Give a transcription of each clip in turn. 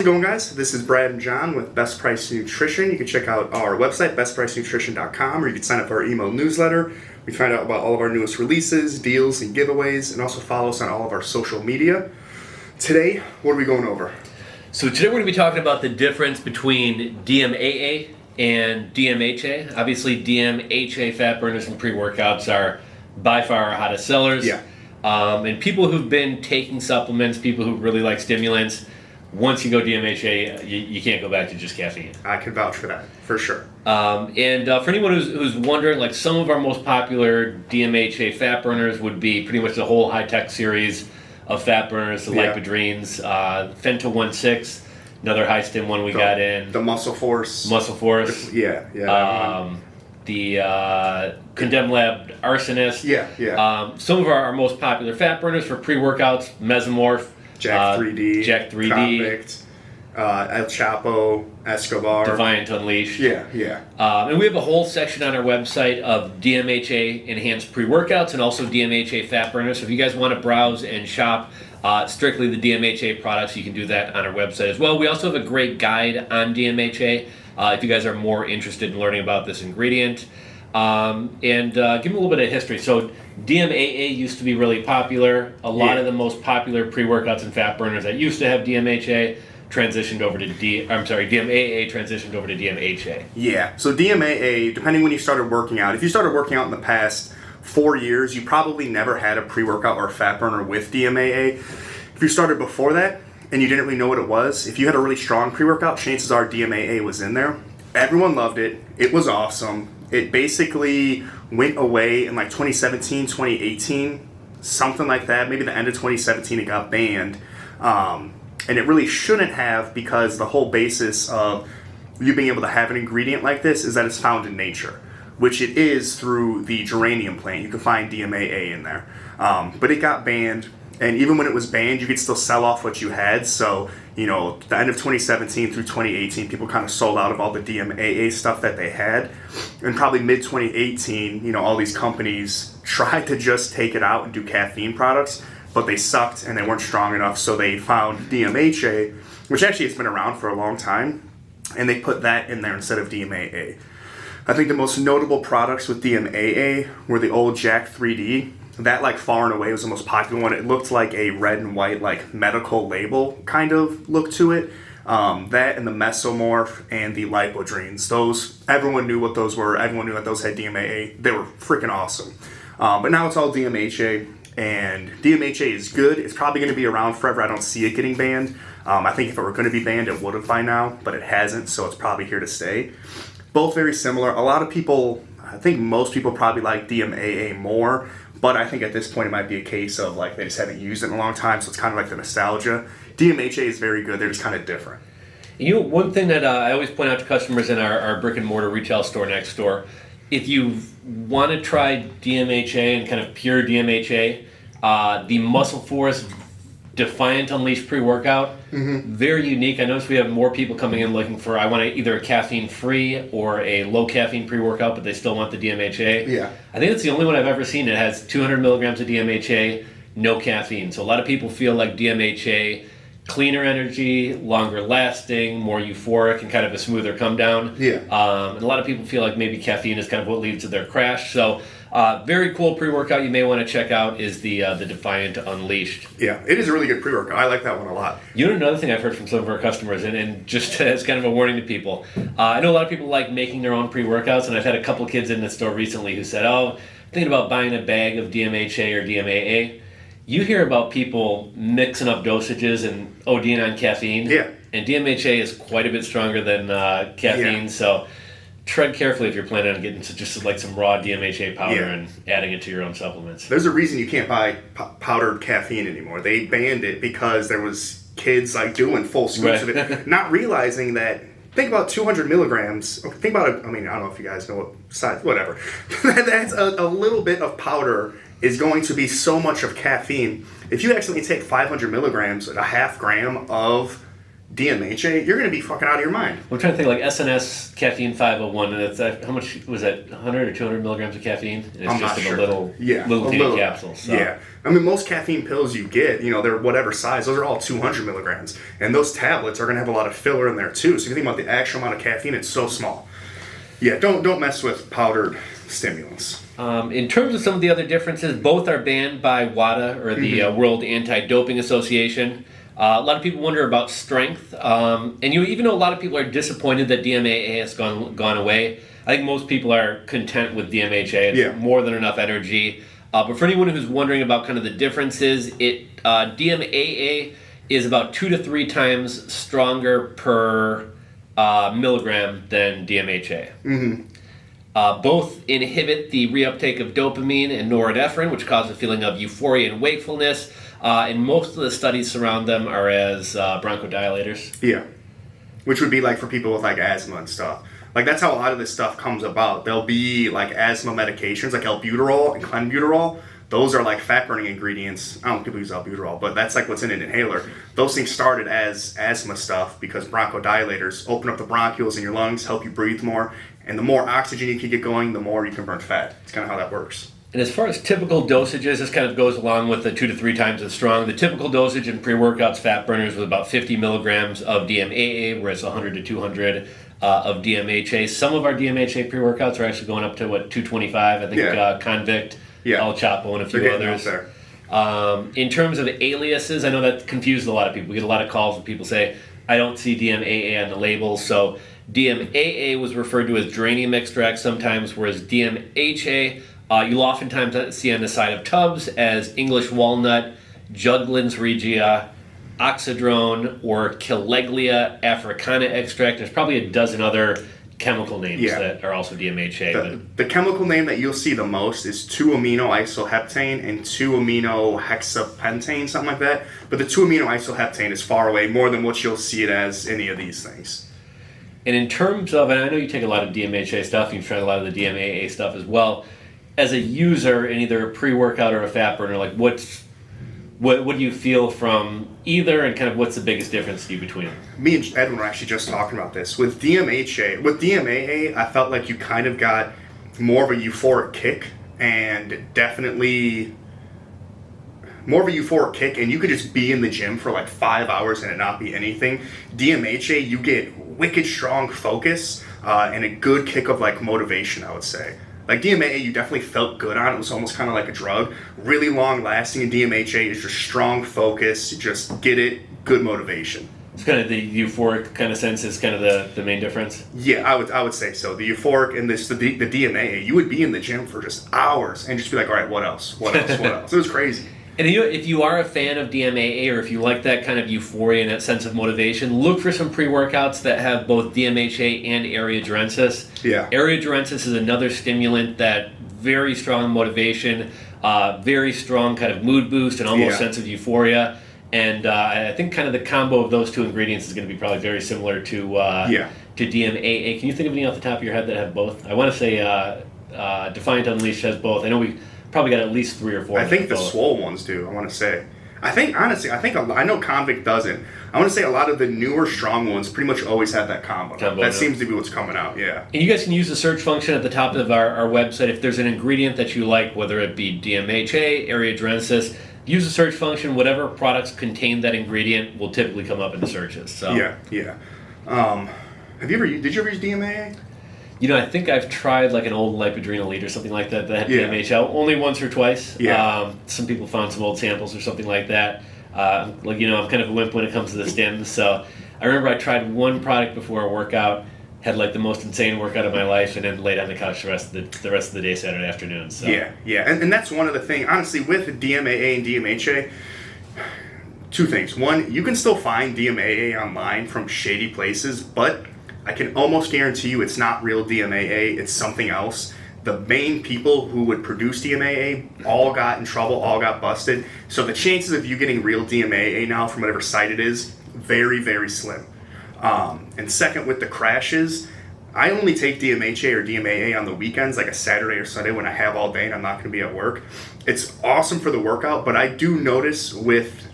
How's it going, guys? This is Brad and John with Best Price Nutrition. You can check out our website, BestPriceNutrition.com, or you can sign up for our email newsletter. We find out about all of our newest releases, deals, and giveaways, and also follow us on all of our social media. Today, what are we going over? So today we're going to be talking about the difference between DMAA and DMHA. Obviously, DMHA fat burners and pre-workouts are by far our hottest sellers. Yeah. And people who've been taking supplements, people who really like stimulants, once you go DMHA, you can't go back to just caffeine. I can vouch for that, for sure. And for anyone who's wondering, like some of our most popular DMHA fat burners would be pretty much the whole high-tech series of fat burners, the Lipodrenes, Fento 16, another high stim one we got in. The Muscle Force. Yeah. The Condemned Lab Arsonist. Yeah. Some of our most popular fat burners for pre-workouts, Mesomorph, Jack 3D, Convict, El Chapo, Escobar, Defiant Unleashed. Yeah. And we have a whole section on our website of DMHA enhanced pre-workouts and also DMHA fat burners. So if you guys want to browse and shop strictly the DMHA products, you can do that on our website as well. We also have a great guide on DMHA if you guys are more interested in learning about this ingredient. And give them a little bit of history. So DMAA used to be really popular. A lot of the most popular pre-workouts and fat burners that used to have DMHA transitioned over to DMAA transitioned over to DMHA. Yeah. So DMAA, depending when you started working out, if you started working out in the past 4 years, you probably never had a pre-workout or a fat burner with DMAA. If you started before that and you didn't really know what it was, if you had a really strong pre-workout, chances are DMAA was in there. Everyone loved it. It was awesome. It basically went away in like 2017, 2018, something like that. Maybe the end of 2017 it got banned. And it really shouldn't have, because the whole basis of you being able to have an ingredient like this is that it's found in nature, which it is through the geranium plant. You can find DMAA in there. But it got banned. And even when it was banned, you could still sell off what you had. So, the end of 2017 through 2018, people kind of sold out of all the DMAA stuff that they had. And probably mid-2018, all these companies tried to just take it out and do caffeine products, but they sucked and they weren't strong enough. So they found DMHA, which actually has been around for a long time, and they put that in there instead of DMAA. I think the most notable products with DMAA were the old Jack 3D. That, far and away was the most popular one. It looked like a red and white, medical label kind of look to it. That and the Mesomorph and the Lipodrenes. Those, everyone knew what those were. Everyone knew that those had DMAA. They were freaking awesome. But now it's all DMHA, and DMHA is good. It's probably going to be around forever. I don't see it getting banned. I think if it were going to be banned, it would have by now, but it hasn't, so it's probably here to stay. Both very similar. A lot of people, I think most people probably like DMAA more, but I think at this point it might be a case of they just haven't used it in a long time, so it's kind of like the nostalgia. DMHA is very good. They're just kind of different. One thing that I always point out to customers in our brick and mortar retail store next door, if you want to try DMHA and kind of pure DMHA, the Muscle Force Defiant Unleashed pre-workout, very unique. I noticed we have more people coming in looking for, I want either a caffeine-free or a low-caffeine pre-workout, but they still want the DMHA. Yeah. I think it's the only one I've ever seen that has 200 milligrams of DMHA, no caffeine. So a lot of people feel like DMHA, cleaner energy, longer lasting, more euphoric, and kind of a smoother come down. Yeah. And a lot of people feel like maybe caffeine is kind of what leads to their crash. So very cool pre-workout you may want to check out is the Defiant Unleashed. Yeah, it is a really good pre-workout. I like that one a lot. Another thing I've heard from some of our customers, and just as kind of a warning to people, I know a lot of people like making their own pre-workouts, and I've had a couple kids in the store recently who said, thinking about buying a bag of DMHA or DMAA. You hear about people mixing up dosages and ODing on caffeine. Yeah. And DMHA is quite a bit stronger than caffeine, so tread carefully if you're planning on getting just some raw DMHA powder and adding it to your own supplements. There's a reason you can't buy powdered caffeine anymore. They banned it because there was kids doing full scoops of it, not realizing that. Think about 200 milligrams. Think about it. I don't know if you guys know what size, whatever. That's a little bit of powder is going to be so much of caffeine. If you actually take 500 milligrams, a half gram of DMHA, you're going to be fucking out of your mind. I'm trying to think like SNS caffeine 501, and it's how much was that? 100 or 200 milligrams of caffeine? And it's I'm just not in sure. a little teeny capsule. So. Yeah. I mean, most caffeine pills you get, they're whatever size, those are all 200 milligrams. And those tablets are going to have a lot of filler in there too. So if you think about the actual amount of caffeine, it's so small. Yeah, don't mess with powdered stimulants. In terms of some of the other differences, both are banned by WADA, or the World Anti-Doping Association. A lot of people wonder about strength, and even though a lot of people are disappointed that DMAA has gone away, I think most people are content with DMHA. It's more than enough energy. But for anyone who's wondering about kind of the differences, DMAA is about 2 to 3 times stronger per milligram than DMHA. Both inhibit the reuptake of dopamine and norepinephrine, which cause a feeling of euphoria and wakefulness. And most of the studies surround them are as bronchodilators. Yeah. Which would be like for people with like asthma and stuff. Like that's how a lot of this stuff comes about. There'll be like asthma medications like albuterol and clenbuterol. Those are like fat burning ingredients. I don't know if people use albuterol, but that's like what's in an inhaler. Those things started as asthma stuff because bronchodilators open up the bronchioles in your lungs, help you breathe more. And the more oxygen you can get going, the more you can burn fat. It's kind of how that works. And as far as typical dosages, this kind of goes along with the 2 to 3 times as strong. The typical dosage in pre-workouts fat burners was about 50 milligrams of DMAA, whereas 100 to 200 of DMHA. Some of our DMHA pre-workouts are actually going up to, 225. I think Convict, El Chapo, and a few others. In terms of aliases, I know that confused a lot of people. We get a lot of calls when people say, I don't see DMAA on the label. So DMAA was referred to as geranium extract sometimes, whereas DMHA you'll oftentimes see on the side of tubs as English walnut, Juglans regia, oxydrone, or Calleglia africana extract. There's probably a dozen other chemical names that are also DMHA. The chemical name that you'll see the most is 2-amino-isoheptane and 2-amino-hexapentane, something like that. But the 2-amino-isoheptane is far away more than what you'll see it as any of these things. And in terms of, and I know you take a lot of DMHA stuff, you've tried a lot of the DMAA stuff as well. As a user in either a pre-workout or a fat burner, like what do you feel from either, and kind of what's the biggest difference to you between them? Me and Edwin were actually just talking about this. With DMAA, I felt like you kind of got more of a euphoric kick, and definitely more of a euphoric kick, and you could just be in the gym for like 5 hours and it not be anything. DMHA, you get wicked strong focus and a good kick of like motivation, I would say. Like DMAA, you definitely felt good on. It was almost kind of like a drug. Really long lasting, and DMHA is just strong focus. You just get it, good motivation. It's kind of the euphoric kind of sense is kind of the main difference? Yeah, I would say so. The euphoric and the DMAA, you would be in the gym for just hours and just be like, all right, what else? What else? What else? It was crazy. And if you are a fan of DMAA, or if you like that kind of euphoria and that sense of motivation, look for some pre-workouts that have both DMHA and Areogerensis. Yeah. Areogerensis is another stimulant that very strong motivation, very strong kind of mood boost, and almost sense of euphoria. And I think kind of the combo of those two ingredients is going to be probably very similar to DMAA. Can you think of any off the top of your head that have both? I want to say Defiant Unleashed has both. I know we probably got at least 3 or 4. I think the swole ones do, I want to say. I know Convict doesn't. I want to say a lot of the newer strong ones pretty much always have that combo. That seems to be what's coming out, yeah. And you guys can use the search function at the top of our website. If there's an ingredient that you like, whether it be DMHA, Areogerensis, use the search function. Whatever products contain that ingredient will typically come up in the searches. So. Yeah. Did you ever use DMAA? I think I've tried like an old Lipodrina Elite or something like that had DMHA only once or twice. Yeah. Some people found some old samples or something like that. I'm kind of a wimp when it comes to the stims. So I remember I tried one product before a workout, had like the most insane workout of my life, and then laid on the couch the rest of the day Saturday afternoon. So. Yeah. And that's one of the things, honestly, with DMAA and DMHA, two things. One, you can still find DMAA online from shady places, but I can almost guarantee you it's not real DMAA, it's something else. The main people who would produce DMAA all got in trouble, all got busted. So the chances of you getting real DMAA now from whatever site it is, very, very slim. And second, with the crashes, I only take DMHA or DMAA on the weekends, like a Saturday or Sunday when I have all day and I'm not going to be at work. It's awesome for the workout, but I do notice with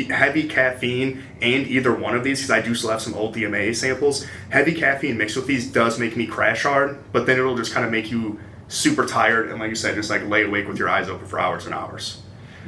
heavy caffeine and either one of these, because I do still have some old DMAA samples. Heavy caffeine mixed with these does make me crash hard, but then it'll just kind of make you super tired and, like you said, just like lay awake with your eyes open for hours and hours.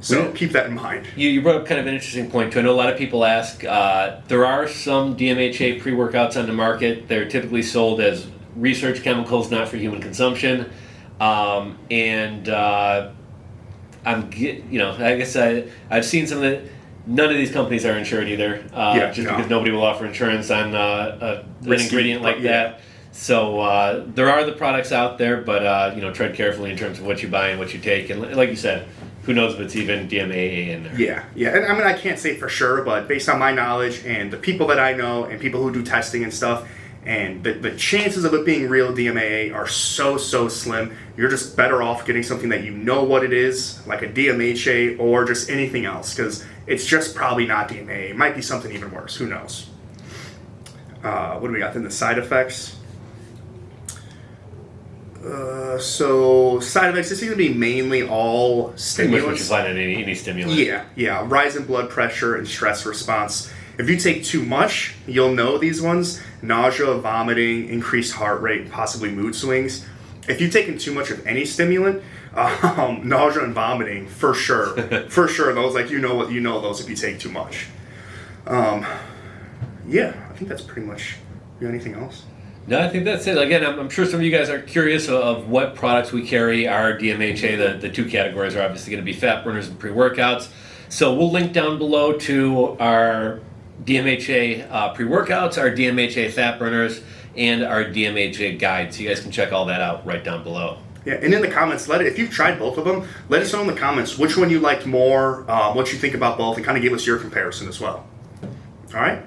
So keep that in mind. You brought up kind of an interesting point too. I know a lot of people ask. There are some DMHA pre-workouts on the market. They're typically sold as research chemicals, not for human consumption. I guess I've seen some of the. None of these companies are insured either, because nobody will offer insurance on an ingredient like that. So there are the products out there, but tread carefully in terms of what you buy and what you take. And like you said, who knows if it's even DMAA in there? Yeah. And I mean, I can't say for sure, but based on my knowledge and the people that I know and people who do testing and stuff, and the chances of it being real DMAA are so slim. You're just better off getting something that you know what it is, like a DMHA or just anything else, because it's just probably not DMAA. It might be something even worse. Who knows? What do we got then? The side effects. So side effects, this is going to be mainly all stimulants. What you find in any stimulant. Yeah. Rise in blood pressure and stress response. If you take too much, you'll know these ones. Nausea, vomiting, increased heart rate, and possibly mood swings. If you've taken too much of any stimulant, nausea and vomiting, for sure. For sure, those, like, you know those if you take too much. I think that's pretty much, you got anything else? No, I think that's it. Again, I'm sure some of you guys are curious of what products we carry. Our DMHA, the two categories are obviously going to be fat burners and pre-workouts. So we'll link down below to our DMHA pre-workouts, our DMHA fat burners, and our DMHA guide. So you guys can check all that out right down below. Yeah, and in the comments, if you've tried both of them, let us know in the comments which one you liked more, what you think about both, and kind of give us your comparison as well. All right?